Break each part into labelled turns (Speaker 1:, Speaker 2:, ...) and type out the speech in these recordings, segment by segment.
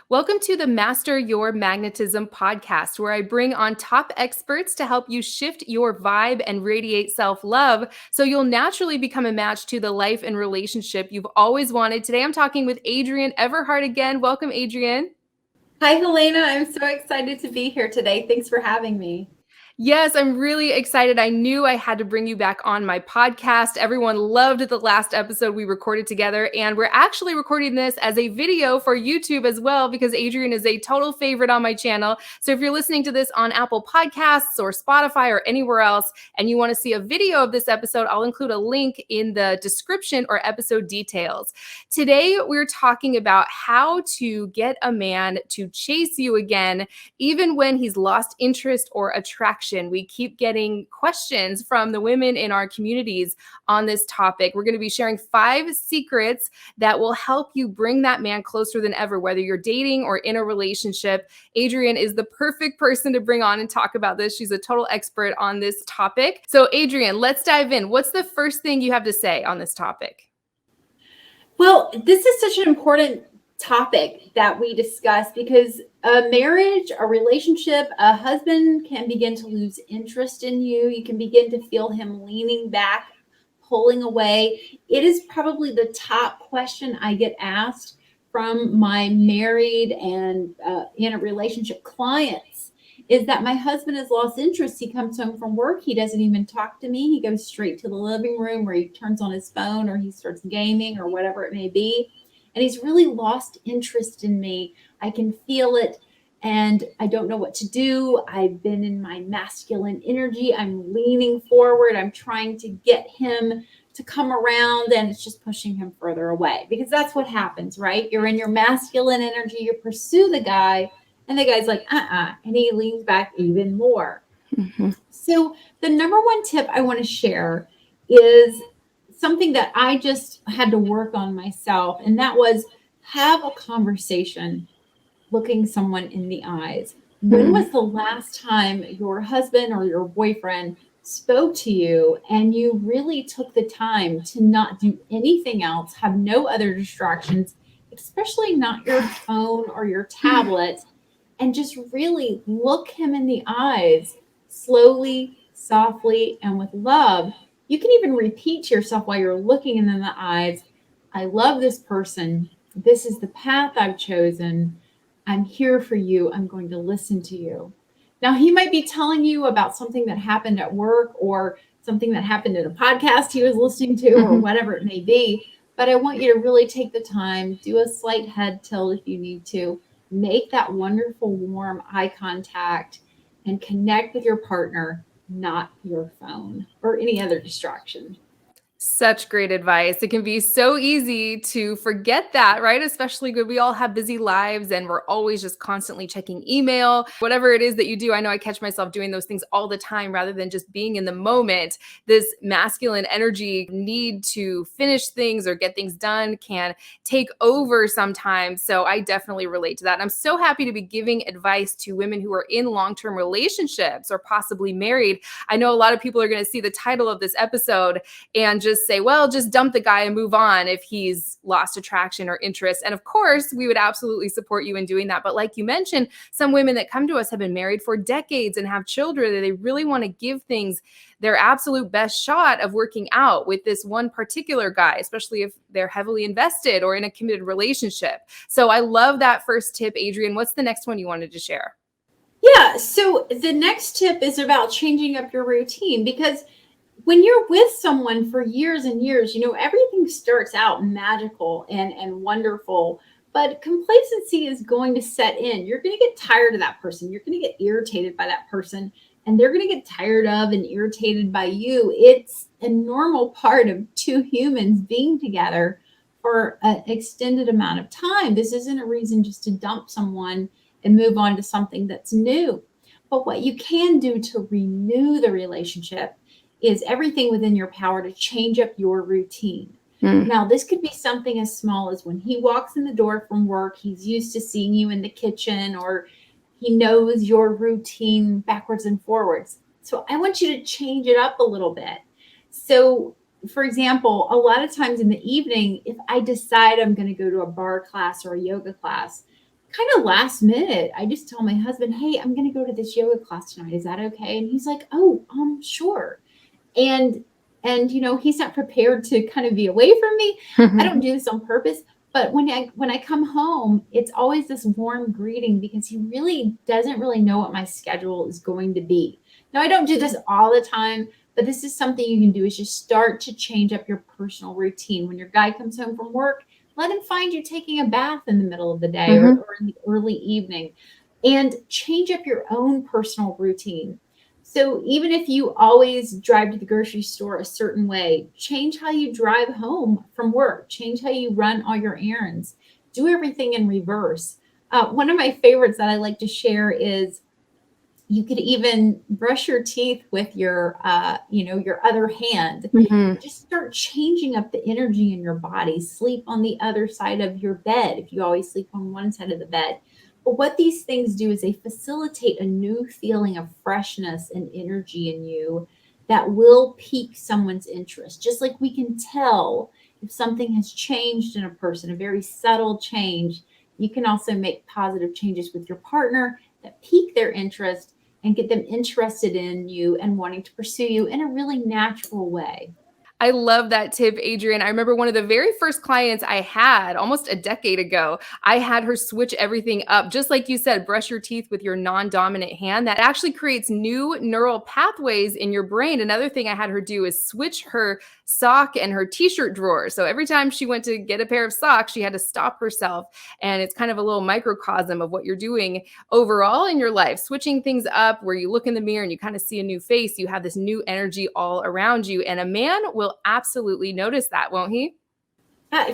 Speaker 1: Welcome to the Master Your Magnetism podcast, where I bring on top experts to help you shift your vibe and radiate self-love so you'll naturally become a match to the life and relationship you've always wanted. Today, I'm talking with Adrienne Everheart again. Welcome, Adrienne.
Speaker 2: Hi, Helena. I'm so excited to be here today. Thanks for having me.
Speaker 1: Yes, I'm really excited. I knew I had to bring you back on my podcast. Everyone loved the last episode we recorded together, and we're actually recording this as a video for YouTube as well because Adrienne is a total favorite on my channel. So if you're listening to this on Apple Podcasts or Spotify or anywhere else, and you want to see a video of this episode, I'll include a link in the description or episode details. Today, we're talking about how to get a man to chase you again, even when he's lost interest or attraction. We keep getting questions from the women in our communities on this topic. We're going to be sharing 5 secrets that will help you bring that man closer than ever, whether you're dating or in a relationship. Adrienne is the perfect person to bring on and talk about this. She's a total expert on this topic. So, Adrienne, let's dive in. What's the first thing you have to say on this topic?
Speaker 2: Well, this is such an important topic that we discuss because a marriage, a relationship, a husband can begin to lose interest in you. You can begin to feel him leaning back, pulling away. It is probably the top question I get asked from my married and in a relationship clients is that my husband has lost interest. He comes home from work. He doesn't even talk to me. He goes straight to the living room where he turns on his phone or he starts gaming or whatever it may be. And he's really lost interest in me. I can feel it and I don't know what to do. I've been in my masculine energy. I'm leaning forward. I'm trying to get him to come around and it's just pushing him further away because that's what happens, right? You're in your masculine energy. You pursue the guy and the guy's like, and he leans back even more.
Speaker 1: Mm-hmm.
Speaker 2: So the number one tip I want to share is something that I just had to work on myself, and that was have a conversation looking someone in the eyes. When was the last time your husband or your boyfriend spoke to you and you really took the time to not do anything else, have no other distractions, especially not your phone or your tablet, and just really look him in the eyes slowly, softly, and with love? You can even repeat to yourself while you're looking him in the eyes, I love this person. This is the path I've chosen. I'm here for you. I'm going to listen to you. Now, he might be telling you about something that happened at work or something that happened in a podcast he was listening to or whatever it may be. But I want you to really take the time, do a slight head tilt if you need to, make that wonderful, warm eye contact and connect with your partner, not your phone or any other distraction.
Speaker 1: Such great advice. It can be so easy to forget that, right? Especially when we all have busy lives and we're always just constantly checking email, whatever it is that you do. I know I catch myself doing those things all the time rather than just being in the moment. This masculine energy need to finish things or get things done can take over sometimes. So I definitely relate to that. And I'm so happy to be giving advice to women who are in long-term relationships or possibly married. I know a lot of people are going to see the title of this episode and just say, well, just dump the guy and move on if he's lost attraction or interest. And of course, we would absolutely support you in doing that. But like you mentioned, some women that come to us have been married for decades and have children, and they really want to give things their absolute best shot of working out with this one particular guy, especially if they're heavily invested or in a committed relationship. So I love that first tip, Adrienne. What's the next one you wanted to share?
Speaker 2: Yeah. So the next tip is about changing up your routine because when you're with someone for years and years, everything starts out magical and wonderful, but complacency is going to set in. You're going to get tired of that person. You're going to get irritated by that person, and they're going to get tired of and irritated by you. It's a normal part of two humans being together for an extended amount of time. This isn't a reason just to dump someone and move on to something that's new. But what you can do to renew the relationship is everything within your power to change up your routine. Now, this could be something as small as when he walks in the door from work, he's used to seeing you in the kitchen, or he knows your routine backwards and forwards. So I want you to change it up a little bit. So, for example, a lot of times in the evening, if I decide I'm going to go to a bar class or a yoga class, kind of last minute, I just tell my husband, "Hey, I'm going to go to this yoga class tonight. Is that okay?" And he's like, "Oh, sure." And he's not prepared to kind of be away from me. I don't do this on purpose, but when I come home, it's always this warm greeting because he really doesn't really know what my schedule is going to be. Now, I don't do this all the time, but this is something you can do, is just start to change up your personal routine. When your guy comes home from work, let him find you taking a bath in the middle of the day, or in the early evening, and change up your own personal routine. So even if you always drive to the grocery store a certain way, change how you drive home from work, change how you run all your errands, do everything in reverse. One of my favorites that I like to share is, you could even brush your teeth with your other hand.
Speaker 1: Mhm.
Speaker 2: Just start changing up the energy in your body. Sleep on the other side of your bed if you always sleep on one side of the bed. But what these things do is they facilitate a new feeling of freshness and energy in you that will pique someone's interest. Just like we can tell if something has changed in a person, a very subtle change, you can also make positive changes with your partner that pique their interest and get them interested in you and wanting to pursue you in a really natural way.
Speaker 1: I love that tip, Adrienne. I remember one of the very first clients I had almost a decade ago. I had her switch everything up. Just like you said, brush your teeth with your non dominant hand. That actually creates new neural pathways in your brain. Another thing I had her do is switch her sock and her t shirt drawer. So every time she went to get a pair of socks, she had to stop herself. And it's kind of a little microcosm of what you're doing overall in your life, switching things up where you look in the mirror and you kind of see a new face. You have this new energy all around you. And a man will absolutely notice that, won't he?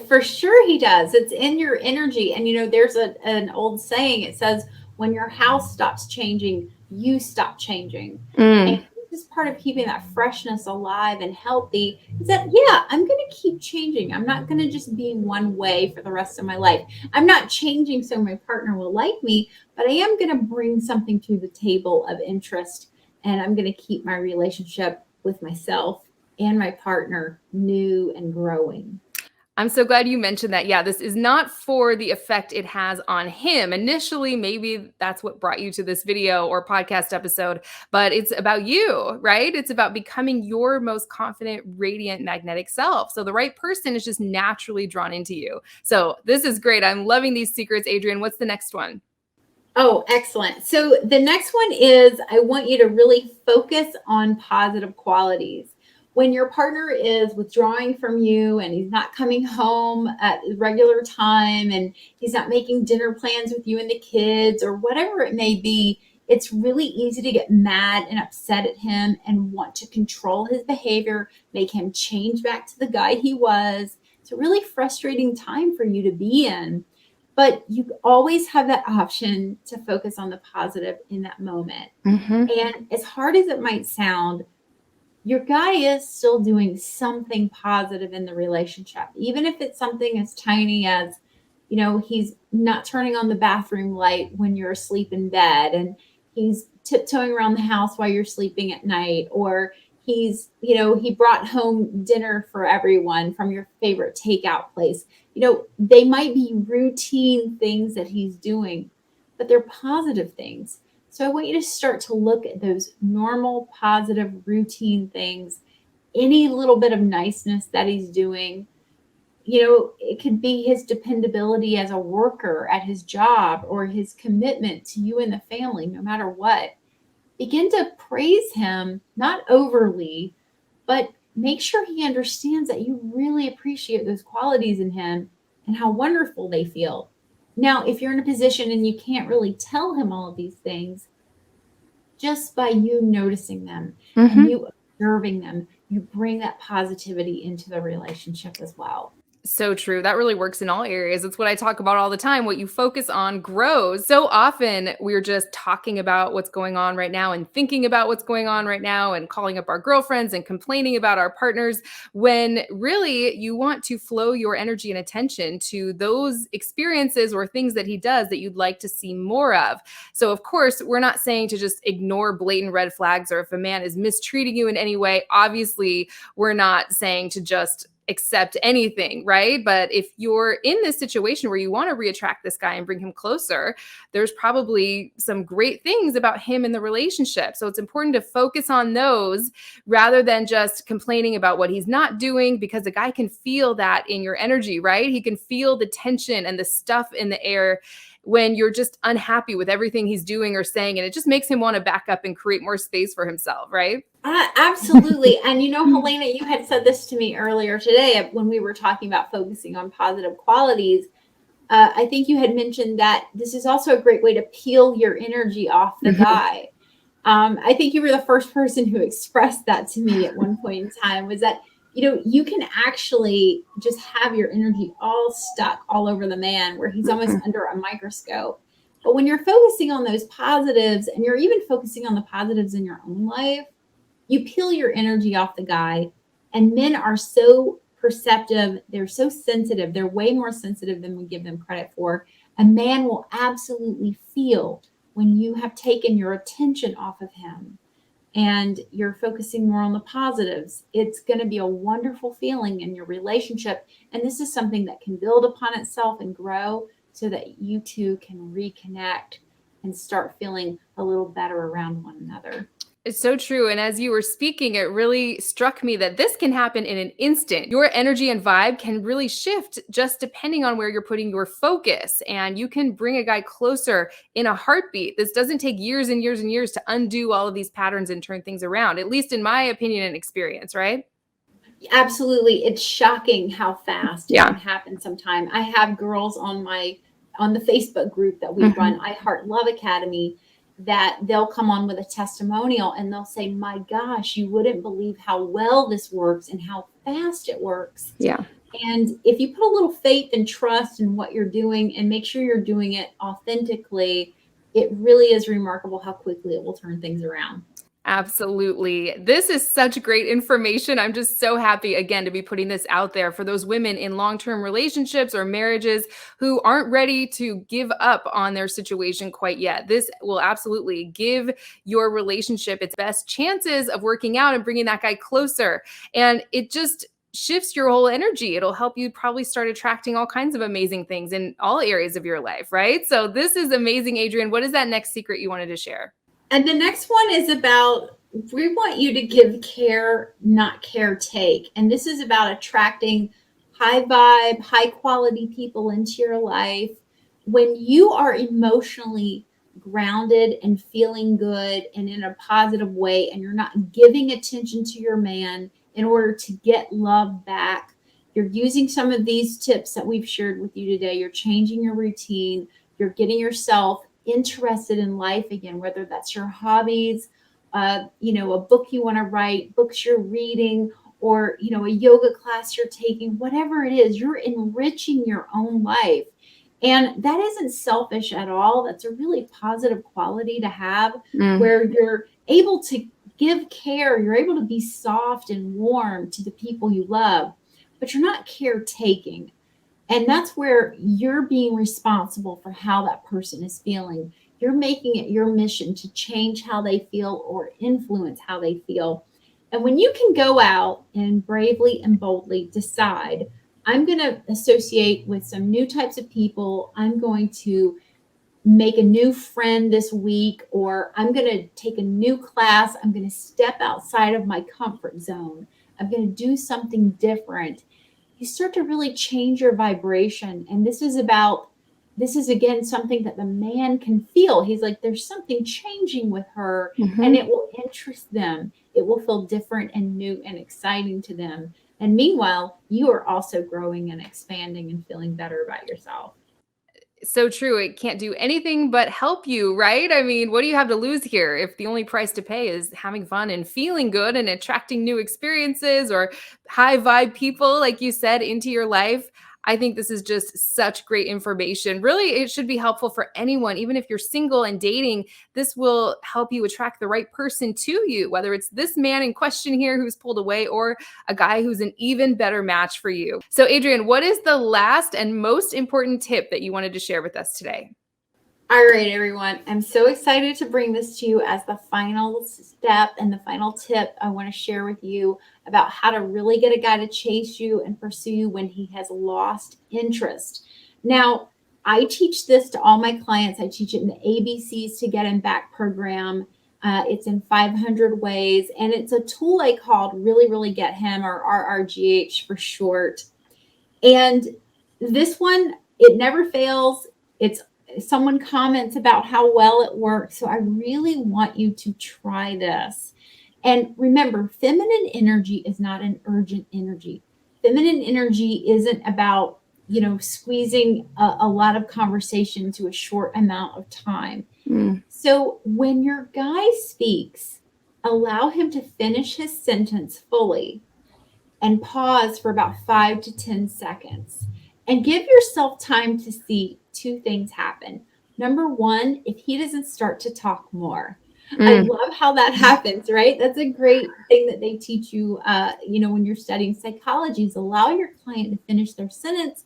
Speaker 2: For sure he does. It's in your energy. And there's an old saying. It says, when your house stops changing, you stop changing. And
Speaker 1: Mm.
Speaker 2: this is part of keeping that freshness alive and healthy. Is that, yeah, I'm going to keep changing. I'm not going to just be one way for the rest of my life. I'm not changing so my partner will like me, but I am going to bring something to the table of interest. And I'm going to keep my relationship with myself and my partner new and growing.
Speaker 1: I'm so glad you mentioned that. Yeah, this is not for the effect it has on him. Initially, maybe that's what brought you to this video or podcast episode, but it's about you, right? It's about becoming your most confident, radiant, magnetic self. So the right person is just naturally drawn into you. So this is great. I'm loving these secrets, Adrienne. What's the next one?
Speaker 2: Oh, excellent. So the next one is, I want you to really focus on positive qualities. When your partner is withdrawing from you and he's not coming home at regular time and he's not making dinner plans with you and the kids or whatever it may be, it's really easy to get mad and upset at him and want to control his behavior, make him change back to the guy he was. It's a really frustrating time for you to be in. But you always have that option to focus on the positive in that moment.
Speaker 1: Hmm.
Speaker 2: And as hard as it might sound, your guy is still doing something positive in the relationship, even if it's something as tiny as, he's not turning on the bathroom light when you're asleep in bed, and he's tiptoeing around the house while you're sleeping at night, or he brought home dinner for everyone from your favorite takeout place. They might be routine things that he's doing, but they're positive things. So I want you to start to look at those normal, positive, routine things, any little bit of niceness that he's doing. It could be his dependability as a worker at his job, or his commitment to you and the family, no matter what. Begin to praise him, not overly, but make sure he understands that you really appreciate those qualities in him and how wonderful they feel. Now, if you're in a position and you can't really tell him all of these things, just by you noticing them and
Speaker 1: Hmm.
Speaker 2: you observing them, you bring that positivity into the relationship as well.
Speaker 1: So true. That really works in all areas. It's what I talk about all the time. What you focus on grows. So often we're just talking about what's going on right now and thinking about what's going on right now and calling up our girlfriends and complaining about our partners, when really you want to flow your energy and attention to those experiences or things that he does that you'd like to see more of. So, of course, we're not saying to just ignore blatant red flags, or if a man is mistreating you in any way, obviously, we're not saying to just accept anything, right? But if you're in this situation where you want to reattract this guy and bring him closer, there's probably some great things about him in the relationship. So it's important to focus on those rather than just complaining about what he's not doing, because the guy can feel that in your energy, right? He can feel the tension and the stuff in the air when you're just unhappy with everything he's doing or saying. And it just makes him want to back up and create more space for himself, right?
Speaker 2: Absolutely. And Helena, you had said this to me earlier today when we were talking about focusing on positive qualities. I think you had mentioned that this is also a great way to peel your energy off the guy. I think you were the first person who expressed that to me at one point in time, was that, you can actually just have your energy all stuck all over the man where he's almost under a microscope. But when you're focusing on those positives, and you're even focusing on the positives in your own life, you peel your energy off the guy. And men are so perceptive. They're so sensitive. They're way more sensitive than we give them credit for. A man will absolutely feel when you have taken your attention off of him and you're focusing more on the positives. It's going to be a wonderful feeling in your relationship. And this is something that can build upon itself and grow so that you two can reconnect and start feeling a little better around one another.
Speaker 1: It's so true. And as you were speaking, it really struck me that this can happen in an instant. Your energy and vibe can really shift just depending on where you're putting your focus. And you can bring a guy closer in a heartbeat. This doesn't take years and years and years to undo all of these patterns and turn things around, at least in my opinion and experience, right?
Speaker 2: Absolutely. It's shocking how fast it can happen sometime. I have girls on the Facebook group that we run, Heart Love Academy, that they'll come on with a testimonial and they'll say, my gosh, you wouldn't believe how well this works and how fast it works.
Speaker 1: Yeah.
Speaker 2: And if you put a little faith and trust in what you're doing and make sure you're doing it authentically, it really is remarkable how quickly it will turn things around.
Speaker 1: Absolutely. This is such great information. I'm just so happy again to be putting this out there for those women in long-term relationships or marriages who aren't ready to give up on their situation quite yet. This will absolutely give your relationship its best chances of working out and bringing that guy closer. And it just shifts your whole energy. It'll help you probably start attracting all kinds of amazing things in all areas of your life, right? So this is amazing, Adrienne. What is that next secret you wanted to share?
Speaker 2: And the next one is about, we want you to give care, not caretake. And this is about attracting high vibe, high quality people into your life. When you are emotionally grounded and feeling good and in a positive way, and you're not giving attention to your man in order to get love back, you're using some of these tips that we've shared with you today. You're changing your routine. You're getting yourself interested in life again, whether that's your hobbies, a book you want to write, books you're reading, or, a yoga class you're taking, whatever it is, you're enriching your own life. And that isn't selfish at all. That's a really positive quality to have, where you're able to give care. You're able to be soft and warm to the people you love, but you're not caretaking. And that's where you're being responsible for how that person is feeling. You're making it your mission to change how they feel or influence how they feel. And when you can go out and bravely and boldly decide, I'm going to associate with some new types of people. I'm going to make a new friend this week, or I'm going to take a new class. I'm going to step outside of my comfort zone. I'm going to do something different. You start to really change your vibration. And this is again something that the man can feel. He's like, there's something changing with her, and it will interest them. It will feel different and new and exciting to them. And meanwhile, you are also growing and expanding and feeling better about yourself.
Speaker 1: So true. It can't do anything but help you, right? I mean, what do you have to lose here if the only price to pay is having fun and feeling good and attracting new experiences or high vibe people, like you said, into your life? I think this is just such great information. Really, it should be helpful for anyone, even if you're single and dating. This will help you attract the right person to you, whether it's this man in question here who's pulled away or a guy who's an even better match for you. So, Adrienne, what is the last and most important tip that you wanted to share with us today?
Speaker 2: All right, everyone. I'm so excited to bring this to you as the final step and the final tip I want to share with you about how to really get a guy to chase you and pursue you when he has lost interest. Now, I teach this to all my clients. I teach it in the ABCs to Get Him Back program. It's in 500 ways, and it's a tool I called Really, Really Get Him, or RRGH for short. And this one, it never fails. It's someone comments about how well it works. So I really want you to try this. And remember, feminine energy is not an urgent energy. Feminine energy isn't about, squeezing a lot of conversation to a short amount of time. So when your guy speaks, allow him to finish his sentence fully and pause for about 5 to 10 seconds and give yourself time to see two things happen. Number one, if he doesn't start to talk more. I love how that happens, right? That's a great thing that they teach you, when you're studying psychology, is allow your client to finish their sentence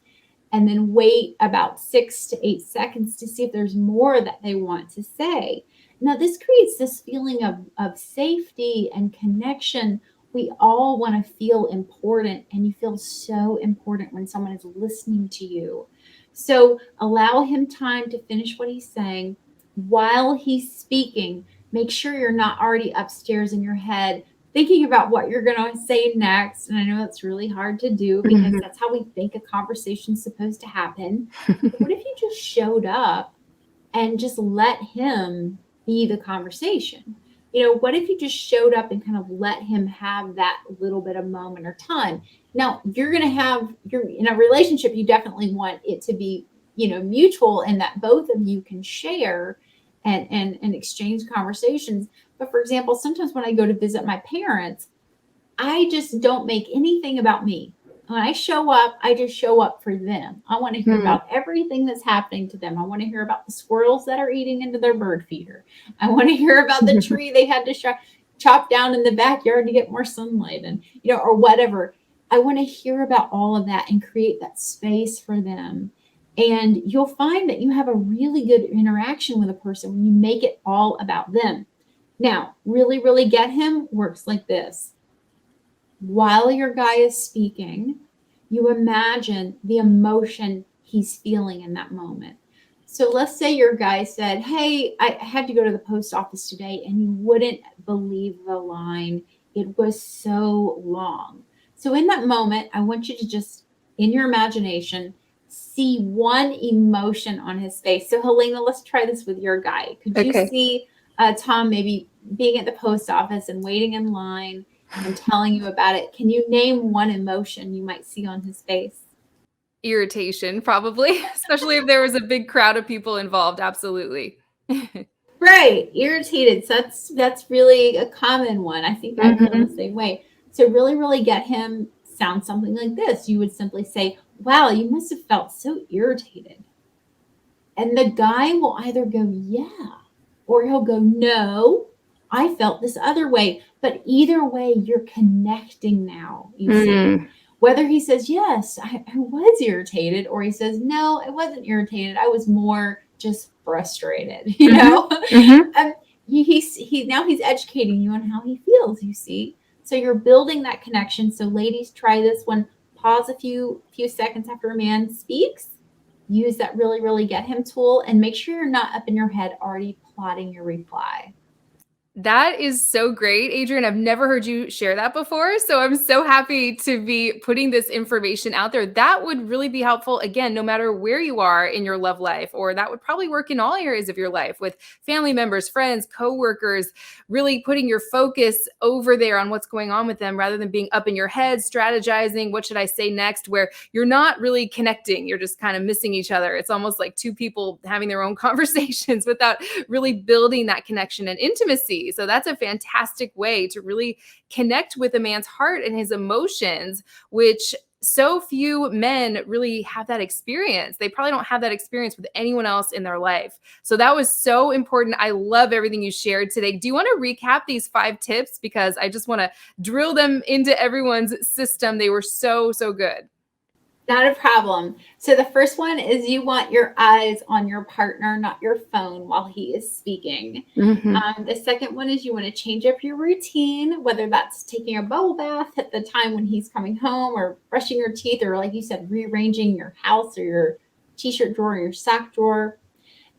Speaker 2: and then wait about 6 to 8 seconds to see if there's more that they want to say. Now, this creates this feeling of safety and connection. We all want to feel important, and you feel so important when someone is listening to you. So allow him time to finish what he's saying. While he's speaking, make sure you're not already upstairs in your head thinking about what you're going to say next. And I know that's really hard to do because that's how we think a conversation's supposed to happen. But what if you just showed up and just let him be the conversation? What if you just showed up and kind of let him have that little bit of moment or time? Now, you're in a relationship, you definitely want it to be, mutual, and that both of you can share and exchange conversations. But for example, sometimes when I go to visit my parents, I just don't make anything about me. When I show up, I just show up for them. I want to hear about everything that's happening to them. I want to hear about the squirrels that are eating into their bird feeder. I want to hear about the tree they had to chop down in the backyard to get more sunlight, and or whatever. I want to hear about all of that and create that space for them. And you'll find that you have a really good interaction with a person when you make it all about them. Now, Really, Really Get Him works like this. While your guy is speaking, you imagine the emotion he's feeling in that moment. So let's say your guy said, "Hey, I had to go to the post office today," and you wouldn't believe the line. It was so long. So in that moment, I want you to just, in your imagination, see one emotion on his face. So Helena, let's try this with your guy. Could you see Tom maybe being at the post office and waiting in line and telling you about it? Can you name one emotion you might see on his face?
Speaker 1: Irritation, probably, especially if there was a big crowd of people involved. Absolutely.
Speaker 2: Right, irritated. So that's really a common one. I think I feel the same way. So Really, Really Get Him sounds something like this. You would simply say, "Wow, you must have felt so irritated." And the guy will either go, "Yeah," or he'll go, "No, I felt this other way." But either way, you're connecting now, you see. Whether he says, "Yes, I was irritated," or he says, "No, I wasn't irritated. I was more just frustrated," And he's educating you on how he feels, you see. So you're building that connection. So ladies, try this one. Pause a few seconds after a man speaks. Use that Really, Really Get Him tool, and make sure you're not up in your head already plotting your reply.
Speaker 1: That is so great, Adrienne. I've never heard you share that before. So I'm so happy to be putting this information out there. That would really be helpful, again, no matter where you are in your love life, or that would probably work in all areas of your life with family members, friends, coworkers, really putting your focus over there on what's going on with them rather than being up in your head, strategizing, what should I say next, where you're not really connecting. You're just kind of missing each other. It's almost like two people having their own conversations without really building that connection and intimacy. So that's a fantastic way to really connect with a man's heart and his emotions, which so few men really have that experience. They probably don't have that experience with anyone else in their life. So that was so important. I love everything you shared today. Do you want to recap these 5 tips? Because I just want to drill them into everyone's system. They were so, so good.
Speaker 2: Not a problem. So the first one is you want your eyes on your partner, not your phone while he is speaking.
Speaker 1: Mhm.
Speaker 2: The second one is you want to change up your routine, whether that's taking a bubble bath at the time when he's coming home, or brushing your teeth, or like you said, rearranging your house or your t-shirt drawer or your sock drawer.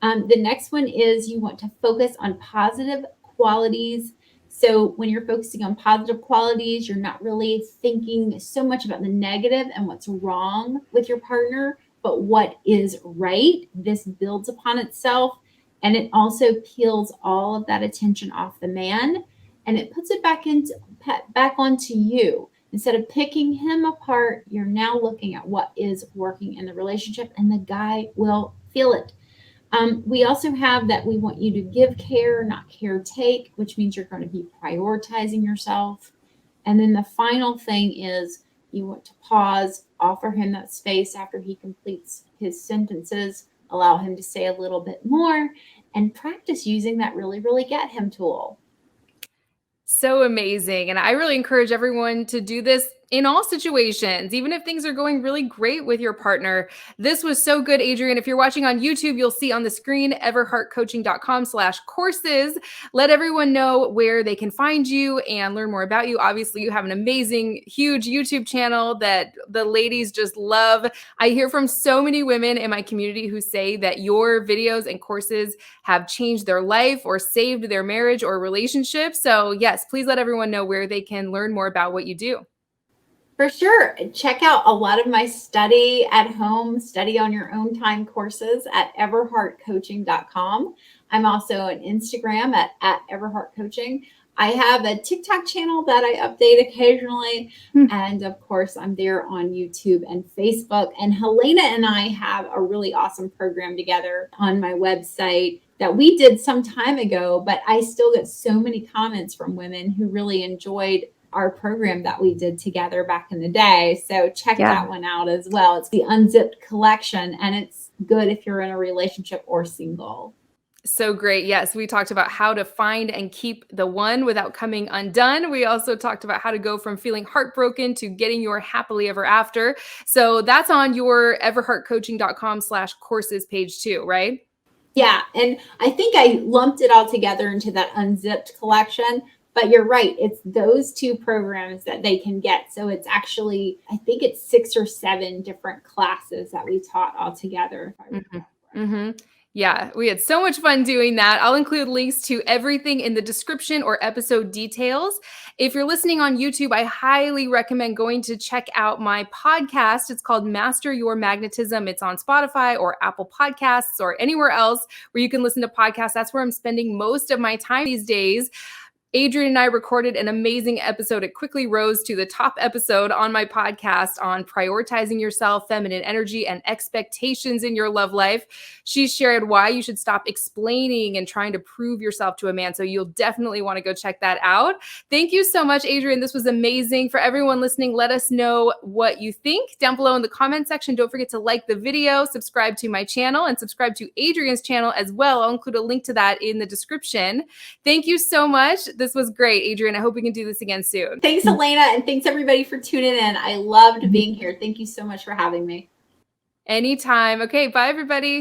Speaker 2: The next one is you want to focus on positive qualities. So when you're focusing on positive qualities, you're not really thinking so much about the negative and what's wrong with your partner, but what is right. This builds upon itself, and it also peels all of that attention off the man, and it puts it back onto you. Instead of picking him apart, you're now looking at what is working in the relationship, and the guy will feel it. We also have that we want you to give care, not care take, which means you're going to be prioritizing yourself. And then the final thing is you want to pause, offer him that space after he completes his sentences, allow him to say a little bit more, and practice using that really, really get him tool.
Speaker 1: So amazing. And I really encourage everyone to do this in all situations, even if things are going really great with your partner. This was so good, Adrienne. If you're watching on YouTube, you'll see on the screen everheartcoaching.com/courses. Let everyone know where they can find you and learn more about you. Obviously, you have an amazing, huge YouTube channel that the ladies just love. I hear from so many women in my community who say that your videos and courses have changed their life or saved their marriage or relationship. So, yes, please let everyone know where they can learn more about what you do.
Speaker 2: For sure. Check out a lot of my study at home, study on your own time courses at everheartcoaching.com. I'm also on Instagram at everheartcoaching. I have a TikTok channel that I update occasionally. And of course, I'm there on YouTube and Facebook. And Helena and I have a really awesome program together on my website that we did some time ago, but I still get so many comments from women who really enjoyed our program that we did together back in the day. So check
Speaker 1: Yeah.
Speaker 2: that one out as well. It's the Unzipped collection, and it's good if you're in a relationship or single.
Speaker 1: So great. Yes, we talked about how to find and keep the one without coming undone. We also talked about how to go from feeling heartbroken to getting your happily ever after. So that's on your everheartcoaching.com/courses page too, right?
Speaker 2: Yeah, and I think I lumped it all together into that Unzipped collection. But you're right, it's those two programs that they can get. So it's actually, I think it's 6 or 7 different classes that we taught all together, if I
Speaker 1: Mhm.
Speaker 2: recall correctly.
Speaker 1: Mhm. Yeah, we had so much fun doing that. I'll include links to everything in the description or episode details. If you're listening on YouTube, I highly recommend going to check out my podcast. It's called Master Your Magnetism. It's on Spotify or Apple Podcasts or anywhere else where you can listen to podcasts. That's where I'm spending most of my time these days. Adrienne and I recorded an amazing episode. It quickly rose to the top episode on my podcast on prioritizing yourself, feminine energy, and expectations in your love life. She shared why you should stop explaining and trying to prove yourself to a man. So you'll definitely want to go check that out. Thank you so much, Adrienne. This was amazing. For everyone listening, let us know what you think down below in the comment section. Don't forget to like the video, subscribe to my channel, and subscribe to Adrienne's channel as well. I'll include a link to that in the description. Thank you so much. This was great, Adrienne. I hope we can do this again soon.
Speaker 2: Thanks, Helena, and thanks everybody for tuning in. I loved being here. Thank you so much for having me.
Speaker 1: Anytime. Okay, bye, everybody.